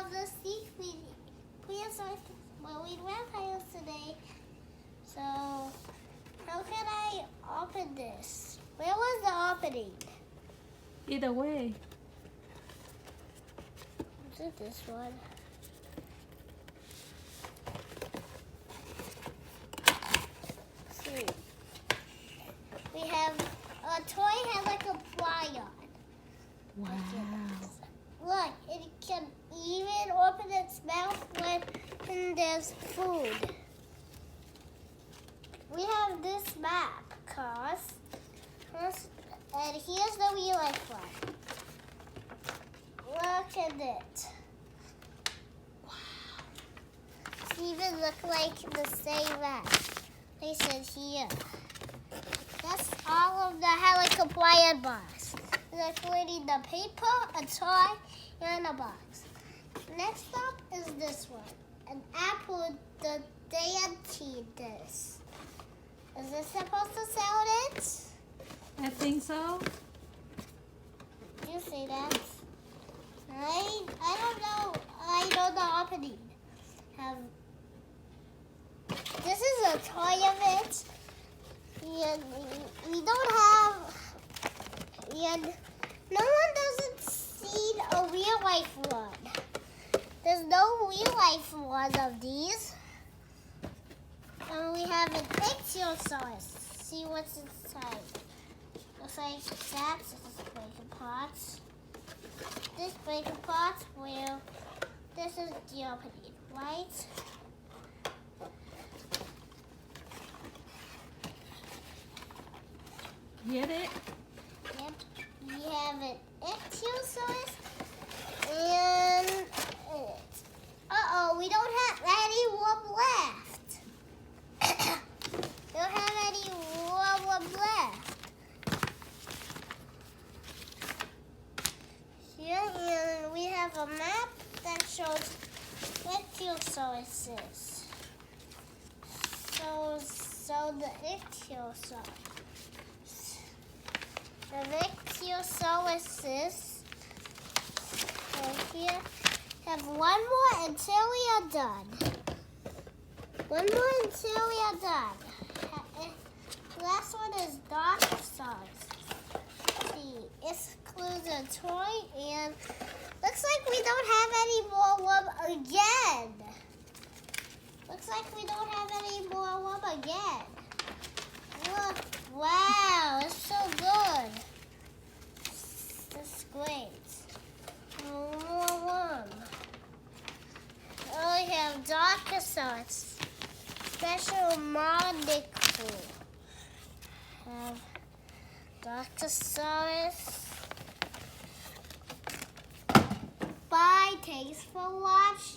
of the seaweed prehistoric marine vampires today. So, how can I open this? Where was the opening? Either way. Is it this one? Let's see. We have a toy Helicoprion. Wow. Look, it can even open its mouth when there's food. We have this map, and here's the real life one. Look at it. Wow. It even look like the same map. They said here. That's all of the Helicoprion box, including the paper, a toy, and a box. Next up is this one, an Atopodentatus. Is this supposed to sound it? I think so. Do you see that? I don't know. I know the opening. This is a toy of it. And we don't have, and no one doesn't see a real life one. There's no real life one of these. And we have an Ichthyosaurus. See what's inside. Looks like that's breaking parts. This breaking parts where this is the opening, right? Get it? Yep. We have an Ichthyosaurus and we don't have any more left. We don't have any more left. Here, and we have a map that shows Ichthyosaurus. So the Ichthyosaurus. The Dakosaurus right here. Have one more until we are done. One more until we are done. Last one is Dakosaurus. See, it includes a toy and looks like we don't have any more room again. Looks like we don't have any more room again. Look, wow, it's so good. That's great. More room. Oh, we have Dakosaurus. Special molecule. Have Dakosaurus. Bye, thanks for watching.